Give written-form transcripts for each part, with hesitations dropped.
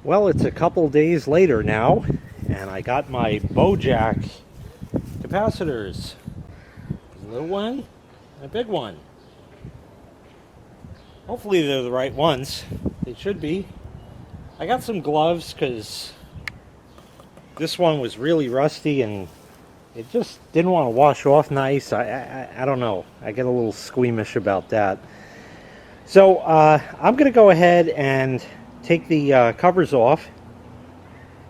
Well, it's a couple days later now, and I got my Bojack capacitors. A little one and a big one. Hopefully they're the right ones. They should be. I got some gloves because this one was really rusty and it just didn't want to wash off nice. I don't know. I get a little squeamish about that. So I'm going to go ahead and take the covers off.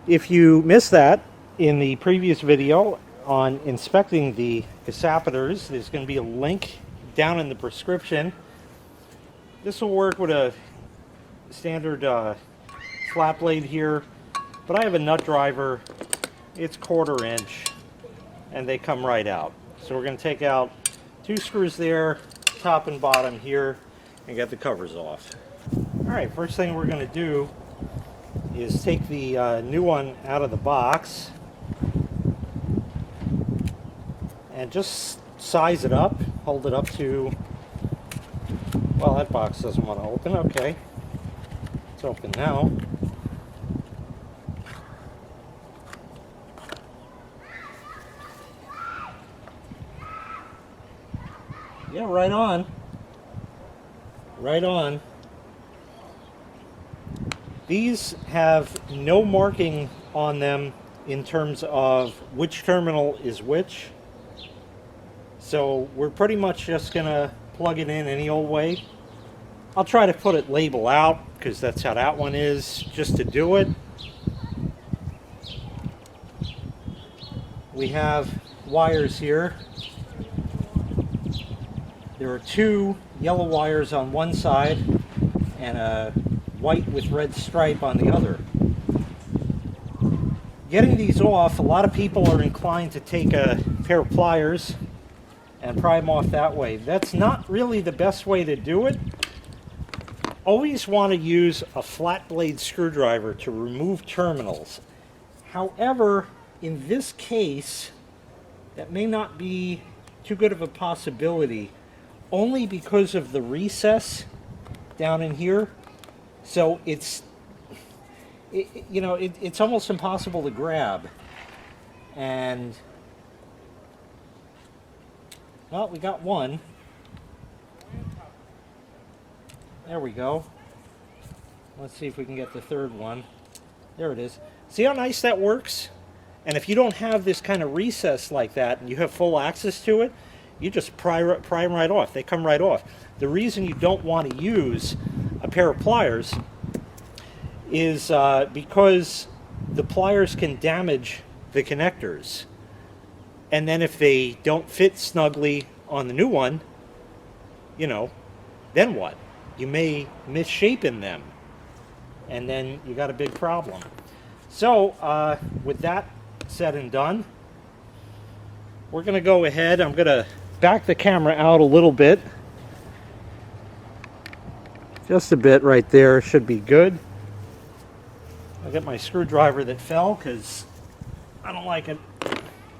If you missed that in the previous video on inspecting the capacitors, there's going to be a link down in the prescription. This will work with a standard flat blade here, but I have a nut driver. It's 1/4 inch and they come right out. So we're going to take out 2 screws there, top and bottom here, and get the covers off. Alright, first thing we're going to do is take the new one out of the box and just size it up, hold it up to, well, that box doesn't want to open. Okay, it's open now. Yeah, right on. Right on. These have no marking on them in terms of which terminal is which. So we're pretty much just gonna plug it in any old way. I'll try to put it label out because that's how that one is, just to do it. We have wires here. There are 2 yellow wires on one side and a white with red stripe on the other. Getting these off, a lot of people are inclined to take a pair of pliers and pry them off that way. That's not really the best way to do it. Always want to use a flat blade screwdriver to remove terminals. However, in this case, that may not be too good of a possibility, only because of the recess down in here. So it's almost impossible to grab. And well, we got one. There we go. Let's see if we can get the third one. There it is. See how nice that works? And if you don't have this kind of recess like that and you have full access to it, you just pry them right off. They come right off. The reason you don't want to use a pair of pliers is because the pliers can damage the connectors. And then if they don't fit snugly on the new one, then what? You may misshapen them. And then you got a big problem. So with that said and done, we're going to go ahead. I'm going to back the camera out a little bit. Just a bit right there should be good. I'll get my screwdriver that fell because I don't like it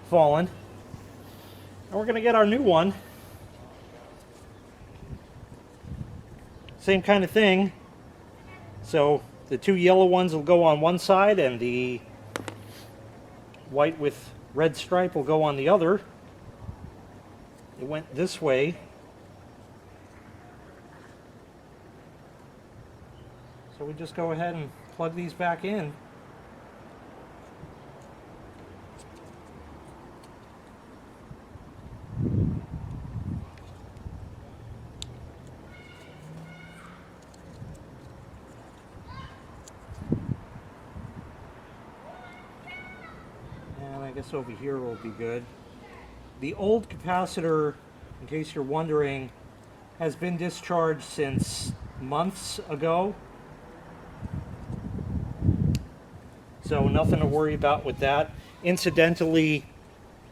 falling. And we're going to get our new one. Same kind of thing. So the 2 yellow ones will go on one side and the white with red stripe will go on the other. It went this way. So we just go ahead and plug these back in. And I guess over here will be good. The old capacitor, in case you're wondering, has been discharged since months ago. So nothing to worry about with that. Incidentally,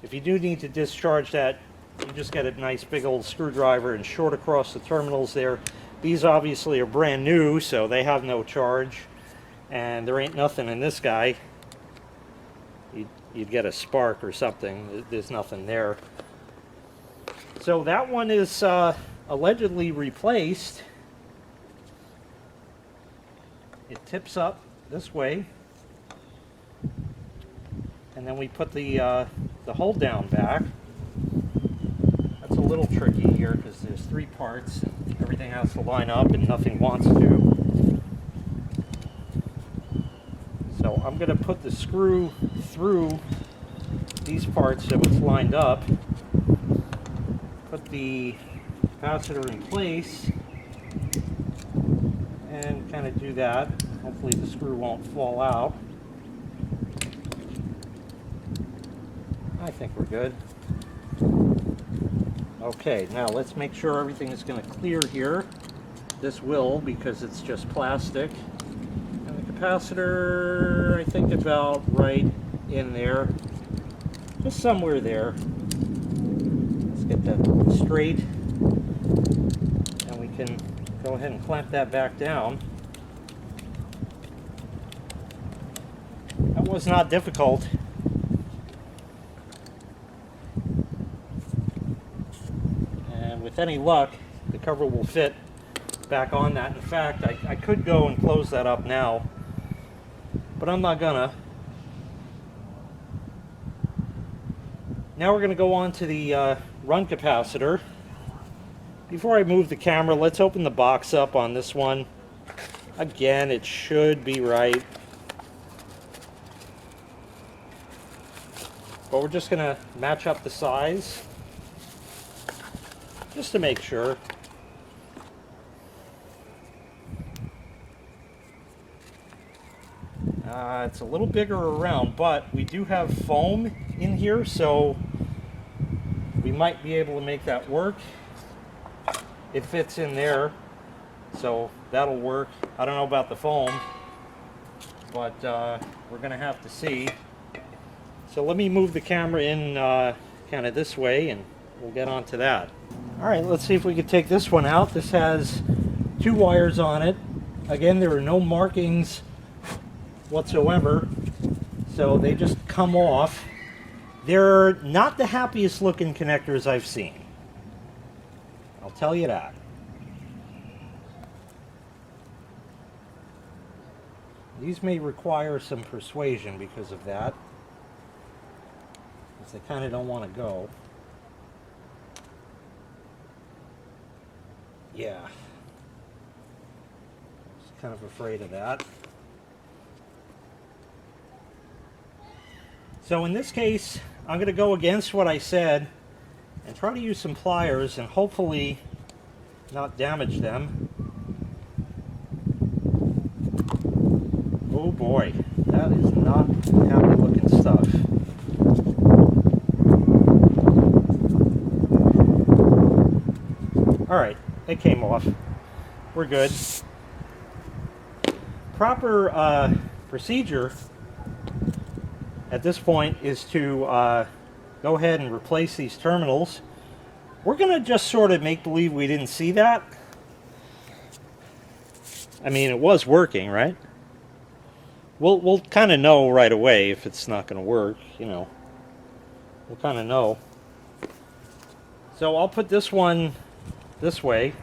if you do need to discharge that, you just get a nice big old screwdriver and short across the terminals there. These obviously are brand new, so they have no charge. And there ain't nothing in this guy. You'd get a spark or something. There's nothing there. So that one is allegedly replaced. It tips up this way, and then we put the hold down back. That's a little tricky here because there's 3 parts and everything has to line up and nothing wants to. So I'm going to put the screw through these parts so it's lined up, put the capacitor in place, and kind of do that. Hopefully the screw won't fall out. I think we're good. Okay, now let's make sure everything is going to clear here. This will, because it's just plastic. And the capacitor, I think about right in there. Just somewhere there. Let's get that straight. And we can go ahead and clamp that back down. That was not difficult. And with any luck, the cover will fit back on that. In fact, I could go and close that up now, but I'm not gonna. Now we're gonna go on to the run capacitor. Before I move the camera, let's open the box up on this one. Again, it should be right. But we're just gonna match up the size, just to make sure. It's a little bigger around, but we do have foam in here, so we might be able to make that work. It fits in there, so that'll work. I don't know about the foam, but we're gonna have to see. So let me move the camera in kind of this way, and we'll get on to that. All right, let's see if we can take this one out. This has 2 wires on it. Again, there are no markings whatsoever, so they just come off. They're not the happiest looking connectors I've seen. I'll tell you that. These may require some persuasion because of that, because they kind of don't want to go. Yeah. I was kind of afraid of that. So in this case, I'm going to go against what I said and try to use some pliers and hopefully not damage them. Oh boy, that is not happy looking stuff. Alright, it came off. We're good. Proper procedure at this point is to go ahead and replace these terminals. We're going to just sort of make believe we didn't see that. I mean, it was working, right? We'll kind of know right away if it's not going to work, you know. We'll kind of know. So I'll put this one this way.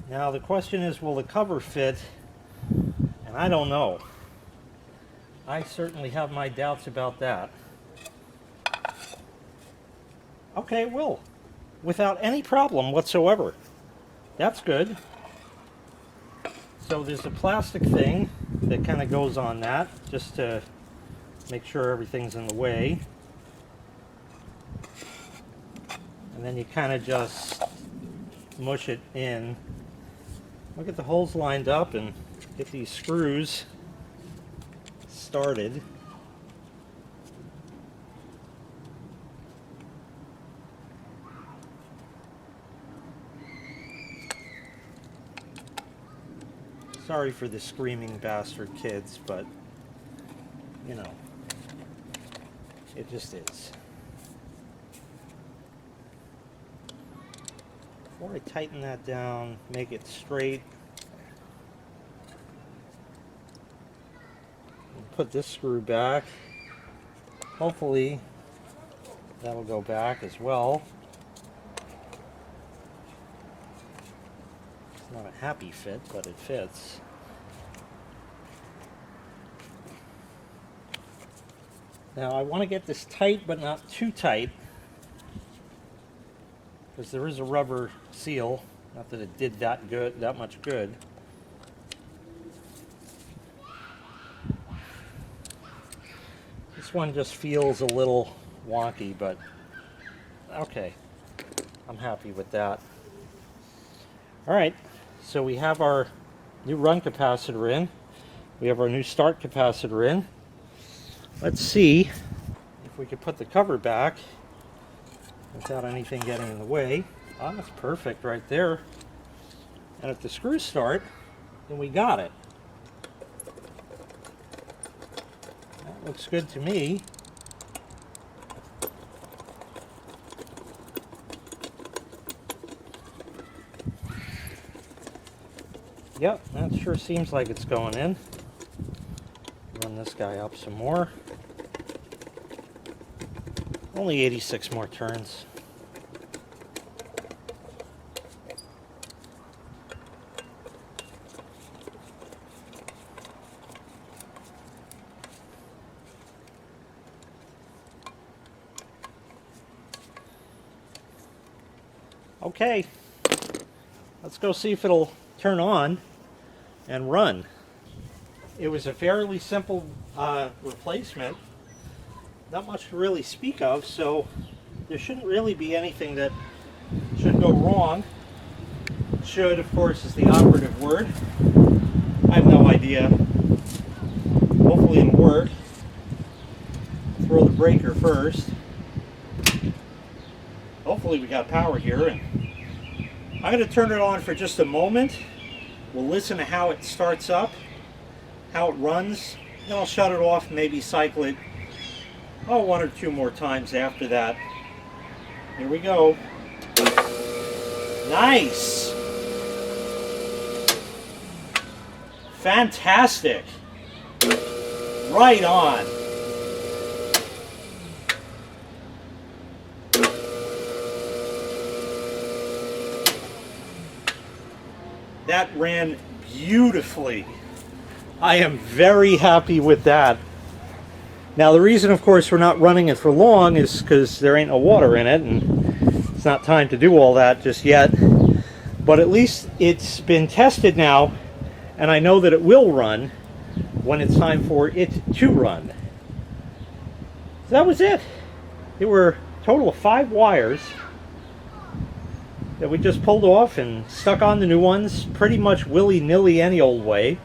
Now the question is, will the cover fit? And I don't know. I certainly have my doubts about that. Okay, it will. Without any problem whatsoever. That's good. So there's a plastic thing that kind of goes on that, just to make sure everything's in the way. And then you kind of just mush it in. We'll get the holes lined up and get these screws started. Sorry for the screaming bastard kids, but you know, it just is. Before I tighten that down, make it straight, put this screw back. Hopefully that'll go back as well. It's not a happy fit, but it fits. Now I want to get this tight, but not too tight, because there is a rubber seal. Not that it did that much good. This one just feels a little wonky, but okay, I'm happy with that. All right, so we have our new run capacitor in. We have our new start capacitor in. Let's see if we could put the cover back without anything getting in the way. Oh, that's perfect right there. And if the screws start, then we got it. That looks good to me. Yep, that sure seems like it's going in. Run this guy up some more. Only 86 more turns. Okay, let's go see if it'll turn on and run. It was a fairly simple replacement, not much to really speak of, so there shouldn't really be anything that should go wrong. Should, of course, is the operative word. I have no idea. Hopefully it'll work. Throw the breaker first. Hopefully we got power here, and I'm going to turn it on for just a moment. We'll listen to how it starts up, how it runs, then I'll shut it off and maybe cycle it, one or two more times after that. Here we go. Nice! Fantastic! Right on! That ran beautifully. I am very happy with that. Now the reason, of course, we're not running it for long is because there ain't no water in it, and it's not time to do all that just yet. But at least it's been tested now, and I know that it will run when it's time for it to run. So that was it. There were a total of 5 wires that we just pulled off and stuck on the new ones pretty much willy-nilly any old way.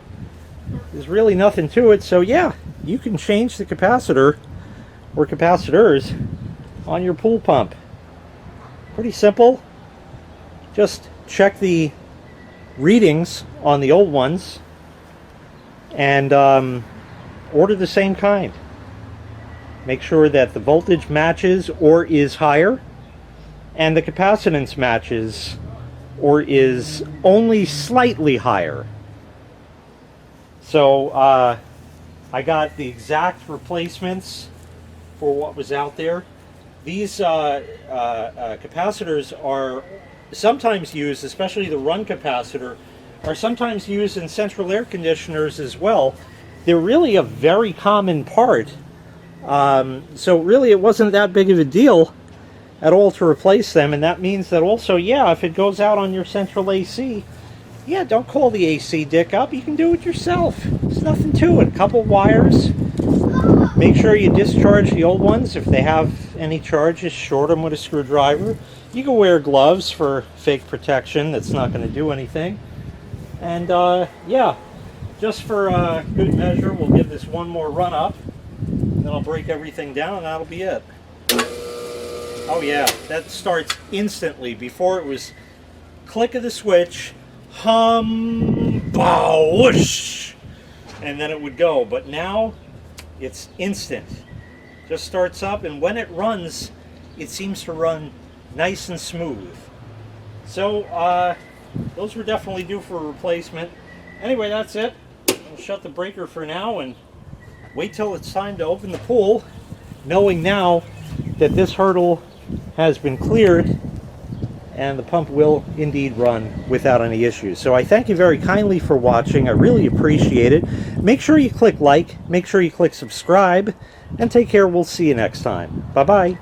There's really nothing to it, so yeah, you can change the capacitor or capacitors on your pool pump. Pretty simple. Just check the readings on the old ones and order the same kind. Make sure that the voltage matches or is higher, and the capacitance matches or is only slightly higher. So I got the exact replacements for what was out there. These capacitors are sometimes used, especially the run capacitor, are sometimes used in central air conditioners as well. They're really a very common part. So really it wasn't that big of a deal at all to replace them, and that means that also, yeah, if it goes out on your central AC, yeah, don't call the AC dick up. You can do it yourself. There's nothing to it. A couple wires. Make sure you discharge the old ones. If they have any charges, short them with a screwdriver. You can wear gloves for fake protection. That's not going to do anything. And yeah, just for good measure, we'll give this one more run up. Then I'll break everything down, and that'll be it. Oh yeah, that starts instantly. Before it was click of the switch, hum, bow, whoosh, and then it would go. But now it's instant. Just starts up, and when it runs, it seems to run nice and smooth. So those were definitely due for a replacement. Anyway, that's it. I'll shut the breaker for now, and wait till it's time to open the pool, knowing now that this hurdle has been cleared and the pump will indeed run without any issues. So I thank you very kindly for watching. I really appreciate it. Make sure you click like, make sure you click subscribe, and take care. We'll see you next time. Bye-bye.